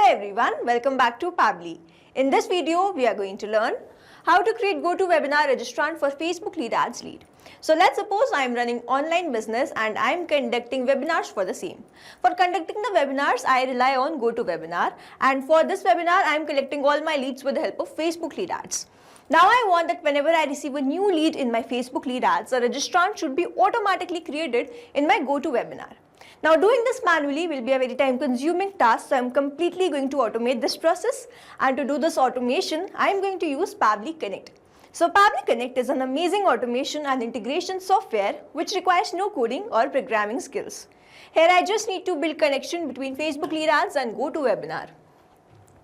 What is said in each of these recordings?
everyone, welcome back to Pabbly. In this video, we are going to learn how to create GoToWebinar registrant for Facebook Lead Ads lead. So let's suppose I am running online business and I am conducting webinars for the same. For conducting the webinars, I rely on GoToWebinar, and for this webinar, I am collecting all my leads with the help of Facebook Lead Ads. Now I want that whenever I receive a new lead in my Facebook Lead Ads, a registrant should be automatically created in my GoToWebinar. Now doing this manually will be a very time consuming task, so I am completely going to automate this process, and to do this automation I am going to use Pabbly Connect. So Pabbly Connect is an amazing automation and integration software which requires no coding or programming skills. Here I just need to build connection between Facebook Lead Ads and GoToWebinar.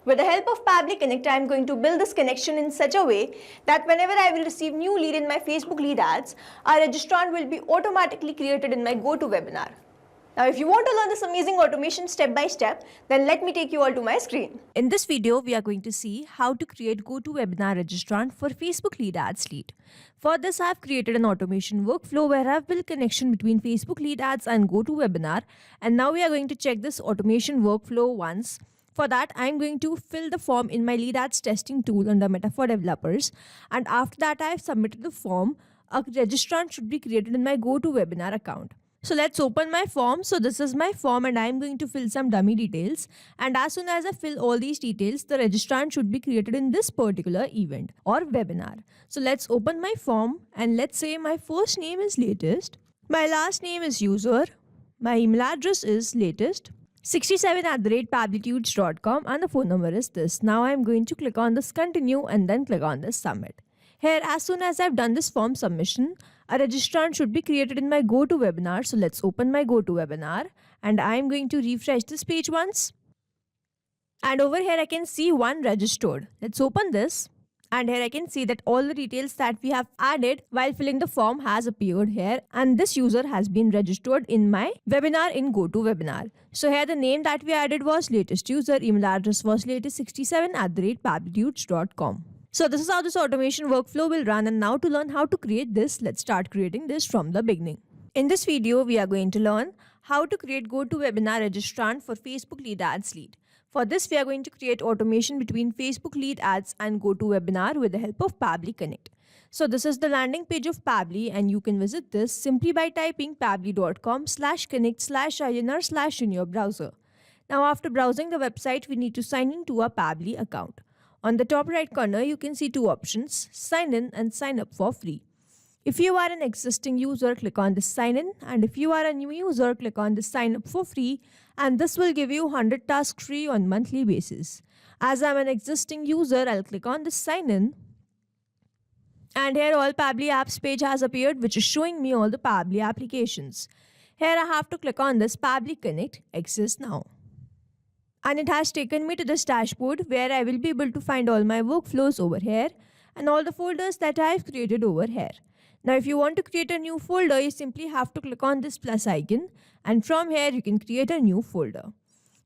With the help of Pabbly Connect, I am going to build this connection in such a way that whenever I will receive new lead in my Facebook Lead Ads, a registrant will be automatically created in my GoToWebinar. Now if you want to learn this amazing automation step by step, then let me take you all to my screen. In this video, we are going to see how to create GoToWebinar registrant for Facebook Lead Ads lead. For this, I have created an automation workflow where I have built connection between Facebook Lead Ads and GoToWebinar, and now we are going to check this automation workflow once. For that, I am going to fill the form in my Lead Ads testing tool under Metaphor Developers, and after that I have submitted the form. A registrant should be created in my GoToWebinar account. So let's open my form. So this is my form and I am going to fill some dummy details, and as soon as I fill all these details, the registrant should be created in this particular event or webinar. So let's open my form, and let's say my first name is latest, my last name is user, my email address is latest67@pablitudes.com, and the phone number is this. Now I am going to click on this continue and then click on this submit. Here, as soon as I've done this form submission, a registrant should be created in my GoToWebinar. So let's open my GoToWebinar, and I'm going to refresh this page once. And over here I can see one registered. Let's open this, and here I can see that all the details that we have added while filling the form has appeared here, and this user has been registered in my webinar in GoToWebinar. So here the name that we added was latest user, email address was latest67@pablitudes.com. So this is how this automation workflow will run, and now to learn how to create this, let's start creating this from the beginning. In this video, we are going to learn how to create GoToWebinar registrant for Facebook Lead Ads lead. For this, we are going to create automation between Facebook Lead Ads and GoToWebinar with the help of Pabbly Connect. So this is the landing page of Pabbly, and you can visit this simply by typing pabbly.com/connect/INR/ in your browser. Now after browsing the website, we need to sign in to our Pabbly account. On the top right corner, you can see two options, sign in and sign up for free. If you are an existing user, click on this sign in, and if you are a new user, click on this sign up for free, and this will give you 100 tasks free on monthly basis. As I'm an existing user, I'll click on this sign in, and here all Pabbly apps page has appeared, which is showing me all the Pabbly applications. Here I have to click on this Pabbly Connect Access Now. And it has taken me to this dashboard where I will be able to find all my workflows over here and all the folders that I have created over here. Now if you want to create a new folder, you simply have to click on this plus icon, and from here you can create a new folder.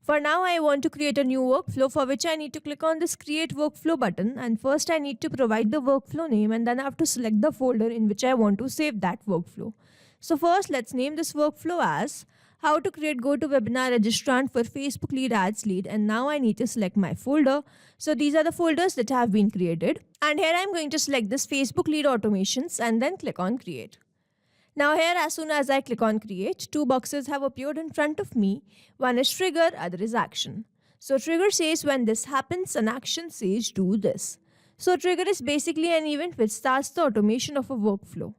For now, I want to create a new workflow, for which I need to click on this create workflow button, and first I need to provide the workflow name, and then I have to select the folder in which I want to save that workflow. So first let's name this workflow as how to create GoToWebinar registrant for Facebook Lead Ads lead, and now I need to select my folder. So these are the folders that have been created, and here I'm going to select this Facebook Lead Automations and then click on create. Now here, as soon as I click on create, two boxes have appeared in front of me. One is trigger, other is action. So trigger says when this happens, and action says do this. So trigger is basically an event which starts the automation of a workflow.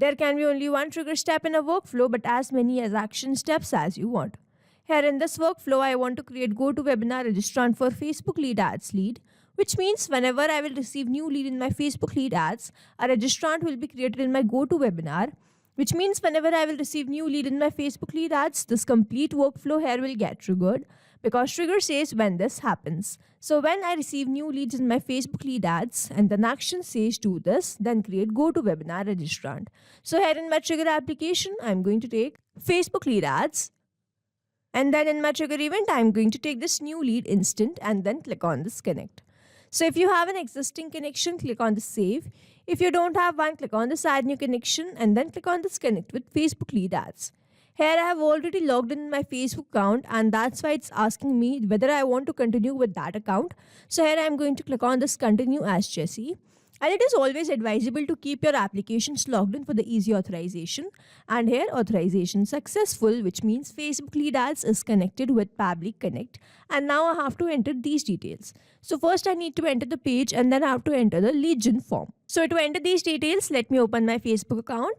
There can be only one trigger step in a workflow, but as many as action steps as you want. Here in this workflow, I want to create GoToWebinar registrant for Facebook Lead Ads lead, which means whenever I will receive new lead in my Facebook Lead Ads, a registrant will be created in my GoToWebinar, which means whenever I will receive new lead in my Facebook Lead Ads, this complete workflow here will get triggered, because trigger says when this happens. So when I receive new leads in my Facebook Lead Ads and then action says do this, then create GoToWebinar registrant. So here in my trigger application, I'm going to take Facebook Lead Ads, and then in my trigger event, I'm going to take this new lead instant and then click on this connect. So if you have an existing connection, click on the save. If you don't have one, click on this add new connection and then click on this connect with Facebook Lead Ads. Here I have already logged in my Facebook account, and that's why it's asking me whether I want to continue with that account. So here I am going to click on this continue as Jessie. And it is always advisable to keep your applications logged in for the easy authorization. And here authorization successful, which means Facebook Lead Ads is connected with Pabbly Connect. And now I have to enter these details. So first I need to enter the page, and then I have to enter the lead gen form. So to enter these details, let me open my Facebook account.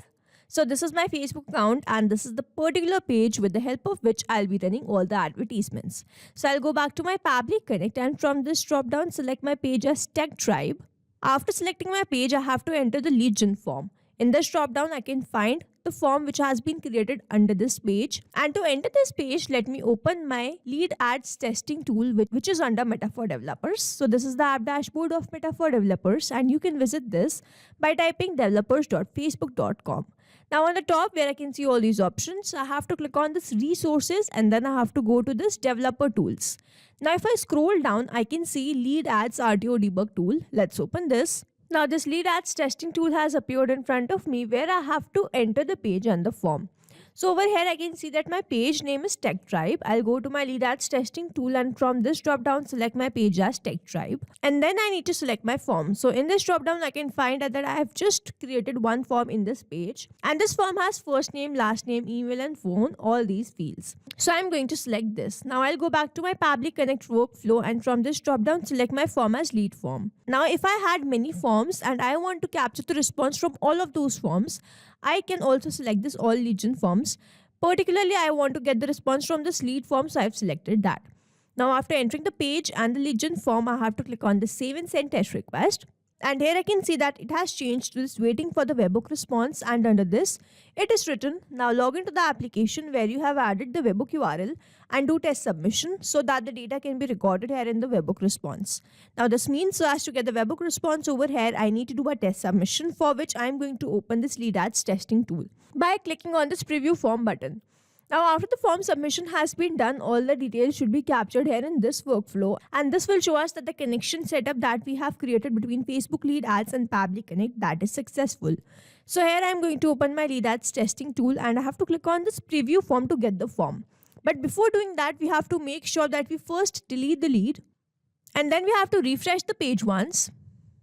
So this is my Facebook account, and this is the particular page with the help of which I'll be running all the advertisements. So I'll go back to my Pabbly Connect, and from this drop down select my page as Tech Tribe. After selecting my page, I have to enter the lead gen form. In this drop down, I can find the form which has been created under this page. And to enter this page, let me open my lead ads testing tool, which is under Meta for Developers. So this is the app dashboard of Meta for Developers, and you can visit this by typing developers.facebook.com. Now on the top where I can see all these options, I have to click on this resources, and then I have to go to this developer tools. Now if I scroll down, I can see lead ads RTO debug tool. Let's open this. Now this lead ads testing tool has appeared in front of me where I have to enter the page and the form. So over here I can see that my page name is Tech Tribe. I'll go to my lead ads testing tool, and from this drop down select my page as Tech Tribe, and then I need to select my form. So in this drop down I can find that I have just created one form in this page, and this form has first name, last name, email and phone, all these fields. So I'm going to select this. Now I'll go back to my Pabbly Connect workflow, and from this drop down select my form as lead form. Now if I had many forms and I want to capture the response from all of those forms, I can also select this all lead gen forms. Particularly, I want to get the response from this lead form, so I've selected that. Now, after entering the page and the lead gen form, I have to click on the save and send test request. And here I can see that it has changed to this waiting for the webhook response, and under this, it is written, now log into the application where you have added the webhook URL and do test submission so that the data can be recorded here in the webhook response. Now this means, so as to get the webhook response over here, I need to do a test submission, for which I am going to open this lead ads testing tool by clicking on this preview form button. Now after the form submission has been done, all the details should be captured here in this workflow, and this will show us that the connection setup that we have created between Facebook Lead Ads and Pabbly Connect, that is successful. So here I am going to open my lead ads testing tool, and I have to click on this preview form to get the form. But before doing that, we have to make sure that we first delete the lead, and then we have to refresh the page once.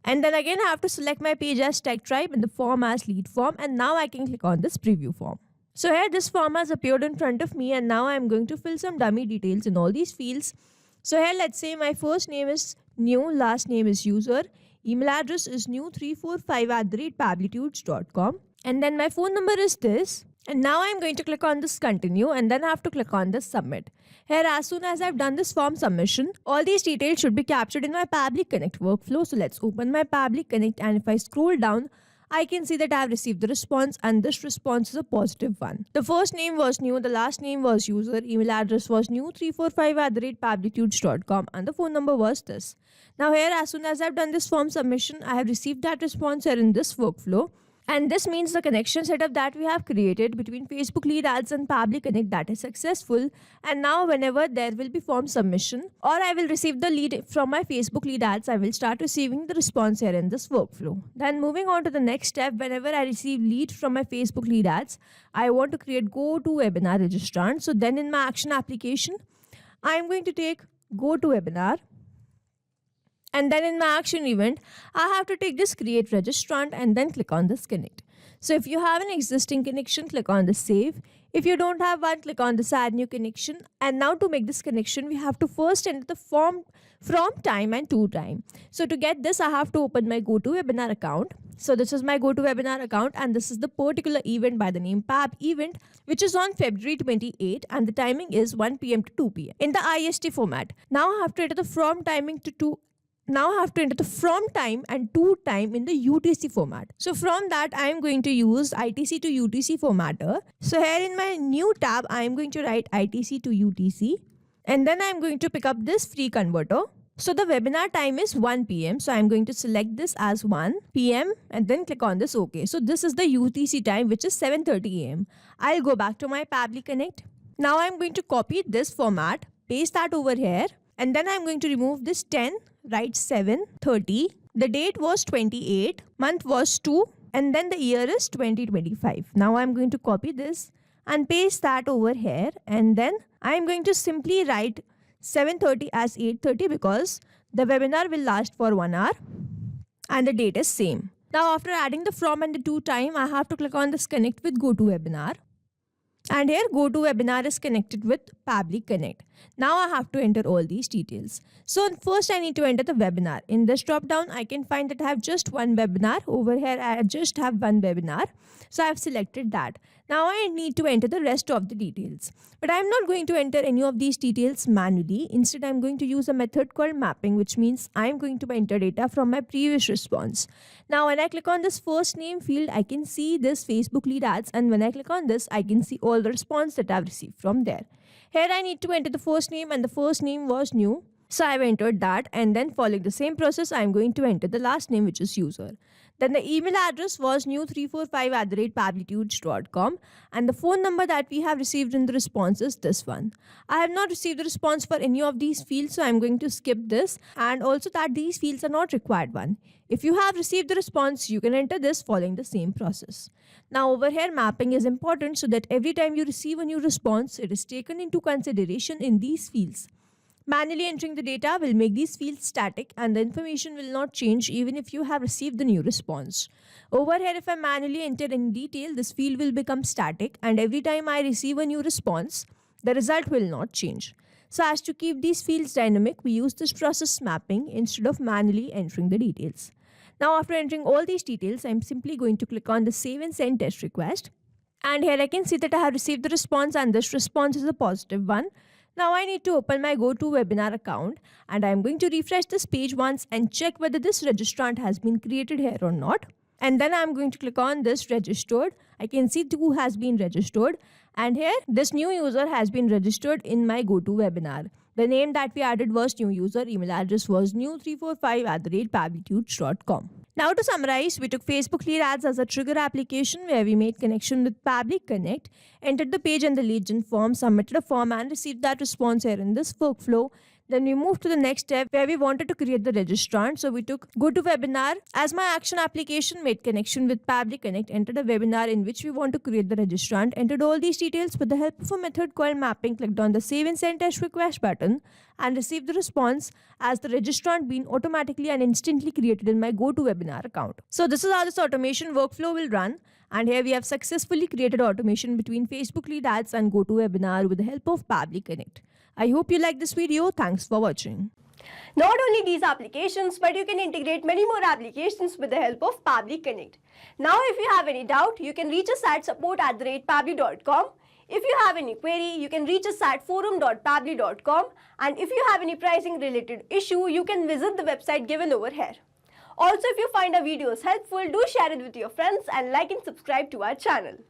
And then again I have to select my page as Tech Tribe and the form as lead form, and now I can click on this preview form. So here this form has appeared in front of me, and now I'm going to fill some dummy details in all these fields. So here let's say my first name is new, last name is user, email address is new345@pabblitudes.com, and then my phone number is this. And now I'm going to click on this continue, and then I have to click on this submit. Here as soon as I've done this form submission, all these details should be captured in my Pabbly Connect workflow. So let's open my Pabbly Connect, and if I scroll down, I can see that I have received the response, and this response is a positive one. The first name was new, the last name was user, email address was new345@pabblitudes.com, and the phone number was this. Now here as soon as I've done this form submission, I have received that response here in this workflow. And this means the connection setup that we have created between Facebook Lead Ads and Pabbly Connect, that is successful. And now whenever there will be form submission, or I will receive the lead from my Facebook Lead Ads, I will start receiving the response here in this workflow. Then moving on to the next step, whenever I receive lead from my Facebook Lead Ads, I want to create GoToWebinar registrant. So then in my action application, I am going to take GoToWebinar. And then in my action event, I have to take this create registrant and then click on this connect. So if you have an existing connection, click on the save. If you don't have one, click on this add new connection. And now to make this connection, we have to first enter the form from time and to time. So to get this, I have to open my GoToWebinar account. So this is my GoToWebinar account, and this is the particular event by the name Pab event, which is on February 28, and the timing is 1 p.m. to 2 p.m. in the IST format. Now I have to enter the from timing to 2. Now I have to enter the from time and to time in the UTC format. So from that, I am going to use ITC to UTC formatter. So here in my new tab, I am going to write ITC to UTC. And then I am going to pick up this free converter. So the webinar time is 1 p.m. So I am going to select this as 1 p.m. and then click on this OK. So this is the UTC time, which is 7:30 a.m. I'll go back to my Pabbly Connect. Now I am going to copy this format, paste that over here. And then I'm going to remove this 10, write 7, 30. The date was 28, month was 2, and then the year is 2025. Now I'm going to copy this and paste that over here, and then I'm going to simply write 7:30 as 8:30 because the webinar will last for 1 hour and the date is same. Now after adding the from and the to time, I have to click on this connect with GoToWebinar. And here GoToWebinar is connected with Pabbly Connect. Now I have to enter all these details. So first I need to enter the webinar. In this drop down I can find that I have just one webinar. Over here I just have one webinar. So I have selected that. Now I need to enter the rest of the details. But I am not going to enter any of these details manually. Instead I am going to use a method called mapping, which means I am going to enter data from my previous response. Now when I click on this first name field, I can see this Facebook lead ads, and when I click on this I can see all the response that I've received from there. Here I need to enter the first name, and the first name was new. So I've entered that, and then following the same process I'm going to enter the last name, which is user. Then the email address was new345@pablitudes.com, and the phone number that we have received in the response is this one. I have not received the response for any of these fields, so I'm going to skip this, and also that these fields are not required one. If you have received the response, you can enter this following the same process. Now over here mapping is important so that every time you receive a new response, it is taken into consideration in these fields. Manually entering the data will make these fields static and the information will not change even if you have received the new response. Over here, if I manually enter any detail, this field will become static, and every time I receive a new response, the result will not change. So as to keep these fields dynamic, we use this process mapping instead of manually entering the details. Now after entering all these details, I'm simply going to click on the save and send test request. And here I can see that I have received the response, and this response is a positive one. Now I need to open my GoToWebinar account, and I'm going to refresh this page once and check whether this registrant has been created here or not. And then I'm going to click on this registered. I can see 2 has been registered, and here this new user has been registered in my GoToWebinar. The name that we added was new user, email address was new345@pablitudes.com. Now to summarize, we took Facebook lead ads as a trigger application where we made connection with Pabbly Connect, entered the page and the lead gen form, submitted a form and received that response here in this workflow. Then we moved to the next step where we wanted to create the registrant. So we took GoToWebinar as my action application, made connection with Pabbly Connect, entered a webinar in which we want to create the registrant, entered all these details with the help of a method called mapping, clicked on the save and send test request button, and received the response as the registrant being automatically and instantly created in my GoToWebinar account. So this is how this automation workflow will run. And here we have successfully created automation between Facebook lead ads and GoToWebinar with the help of Pabbly Connect. I hope you like this video. Thanks for watching. Not only these applications, but you can integrate many more applications with the help of Pabbly Connect. Now if you have any doubt, you can reach us at support@pabbly.com. If you have any query, you can reach us at forum.pabbly.com, and if you have any pricing related issue, you can visit the website given over here. Also, if you find our videos helpful, do share it with your friends and like and subscribe to our channel.